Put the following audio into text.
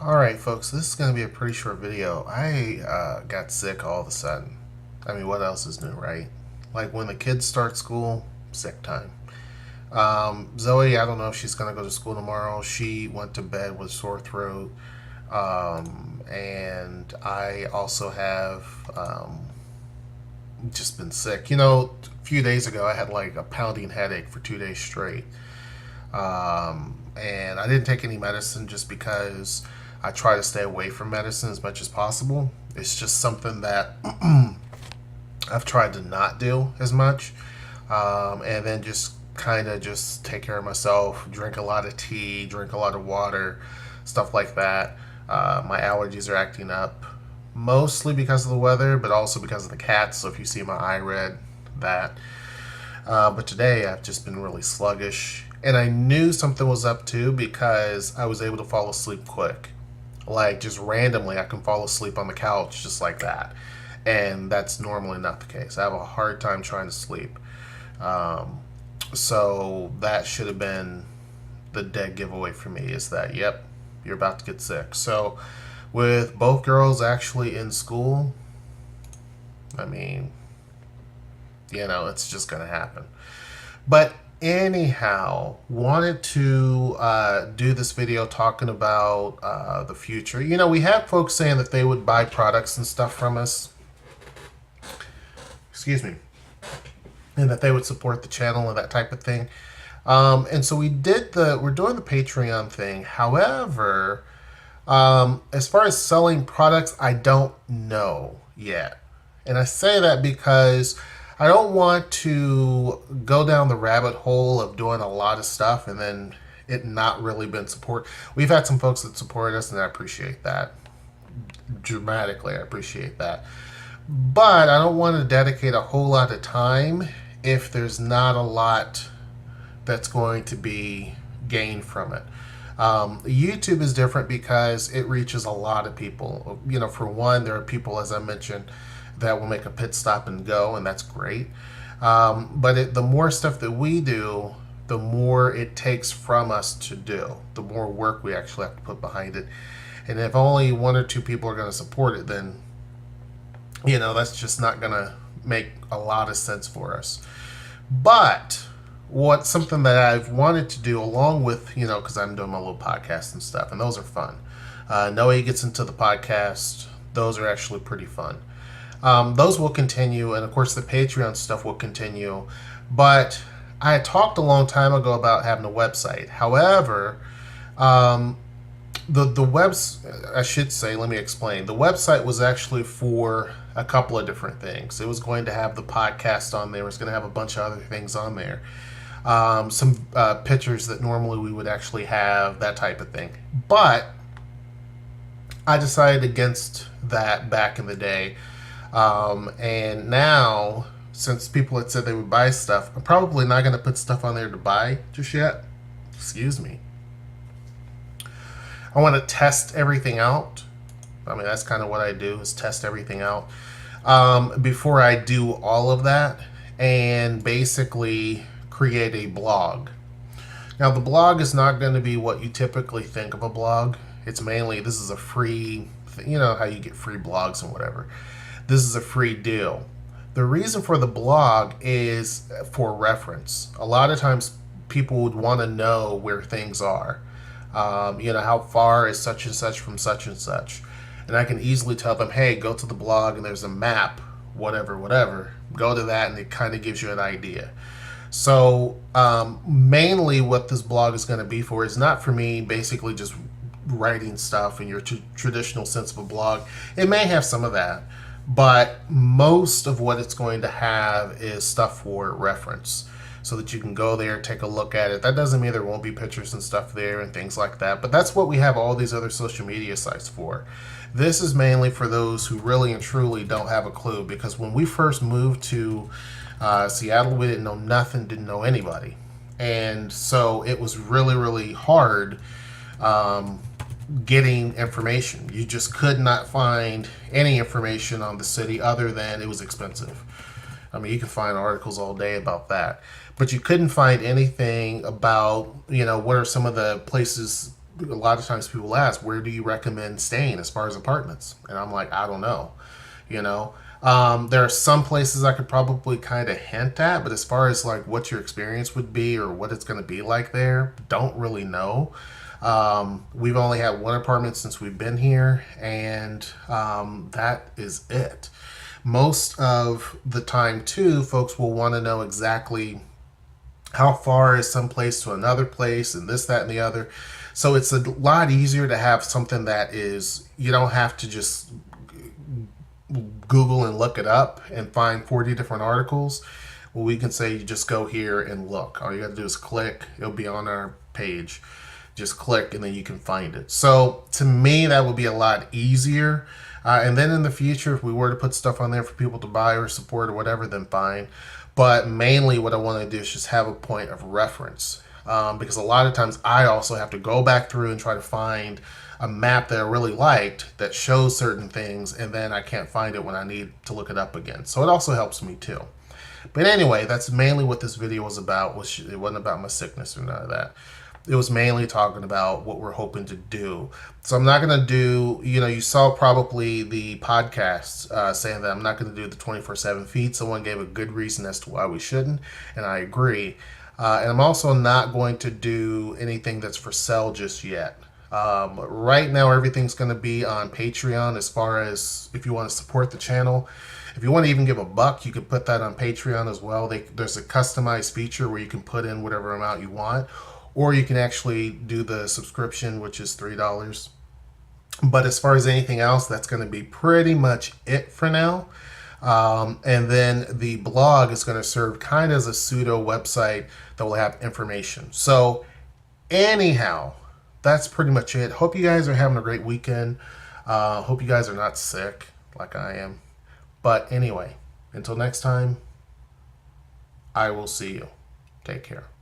Alright folks, this is going to be a pretty short video. I got sick all of a sudden. I mean, what else is new, right? Like when the kids start school, sick time. Zoe, I don't know if she's going to go to school tomorrow. She went to bed with sore throat. And I also have just been sick. A few days ago I had like a pounding headache for 2 days straight. And I didn't take any medicine just because I try to stay away from medicine as much as possible. It's just something that I've tried to not do as much, and then just kind of just take care of myself, drink a lot of tea, drink a lot of water, stuff like that. My allergies are acting up mostly because of the weather, but also because of the cats. So if you see my eye red, that. But today I've just been really sluggish. And I knew something was up too because I was able to fall asleep quick. Like just randomly, I can fall asleep on the couch just like that. And that's normally not the case. I have a hard time trying to sleep. So that should have been the dead giveaway for me, is that, yep, you're about to get sick. So with both girls actually in school, I mean, it's just going to happen. But anyhow, wanted to do this video talking about the future. We have folks saying that they would buy products and stuff from us. Excuse me. And that they would support the channel and that type of thing. And so we're doing the Patreon thing. However, as far as selling products, I don't know yet. And I say that because I don't want to go down the rabbit hole of doing a lot of stuff and then it not really been support. We've had some folks that support us, and I appreciate that. Dramatically, I appreciate that. But I don't want to dedicate a whole lot of time if there's not a lot that's going to be gained from it. YouTube is different because it reaches a lot of people. For one, there are people, as I mentioned, that will make a pit stop and go, and that's great. But the more stuff that we do, the more it takes from us to do, the more work we actually have to put behind it. And if only one or two people are going to support it, then that's just not going to make a lot of sense for us. But what's something that I've wanted to do along with, because I'm doing my little podcast and stuff, and those are fun. Noe gets into the podcast. Those are actually pretty fun. Those will continue, and of course the Patreon stuff will continue. But I had talked a long time ago about having a website. However, I should say, let me explain. The website was actually for a couple of different things. It was going to have the podcast on there. It was going to have a bunch of other things on there. Some pictures that normally we would actually have, that type of thing. But I decided against that back in the day. And now, since people had said they would buy stuff, I'm probably not going to put stuff on there to buy just yet. Excuse me. I want to test everything out. I mean, that's kind of what I do, is test everything out before I do all of that, and basically create a blog. Now, the blog is not going to be what you typically think of a blog. It's mainly, this is a free, how you get free blogs and whatever. This is a free deal. The reason for the blog is for reference. A lot of times people would want to know where things are. How far is such and such from such and such. And I can easily tell them, hey, go to the blog and there's a map, whatever. Go to that and it kind of gives you an idea. So mainly what this blog is going to be for is not for me basically just writing stuff in your traditional sense of a blog. It may have some of that, but most of what it's going to have is stuff for reference, so that you can go there, take a look at it. That doesn't mean there won't be pictures and stuff there and things like that, but that's what we have all these other social media sites for. This is mainly for those who really and truly don't have a clue, because when we first moved to Seattle, we didn't know nothing, didn't know anybody. And so it was really, really hard getting information. You just could not find any information on the city other than it was expensive. I mean, you can find articles all day about that, but you couldn't find anything about, what are some of the places a lot of times people ask, where do you recommend staying as far as apartments? And I'm like, I don't know. You know, there are some places I could probably kind of hint at, but as far as like what your experience would be or what it's going to be like there, don't really know. We've only had one apartment since we've been here, and that is it. Most of the time, too, folks will want to know exactly how far is some place to another place and this, that, and the other. So it's a lot easier to have something that is, you don't have to just Google and look it up and find 40 different articles. Well, we can say you just go here and look. All you got to do is click, it'll be on our page. Just click and then you can find it. So to me, that would be a lot easier. And then in the future, if we were to put stuff on there for people to buy or support or whatever, then fine. But mainly, what I want to do is just have a point of reference. Because a lot of times I also have to go back through and try to find a map that I really liked that shows certain things, and then I can't find it when I need to look it up again. So it also helps me too. But anyway, that's mainly what this video was about. It wasn't about my sickness or none of that. It was mainly talking about what we're hoping to do. So I'm not going to do, you saw probably the podcast saying that I'm not going to do the 24/7 feed. Someone gave a good reason as to why we shouldn't, and I agree. And I'm also not going to do anything that's for sale just yet. Right now, everything's going to be on Patreon as far as if you want to support the channel. If you want to even give $1, you can put that on Patreon as well. There's a customized feature where you can put in whatever amount you want, or you can actually do the subscription, which is $3. But as far as anything else, that's going to be pretty much it for now. And then the blog is going to serve kind of as a pseudo website that will have information. So anyhow, that's pretty much it. Hope you guys are having a great weekend. Hope you guys are not sick like I am. But anyway, until next time, I will see you. Take care.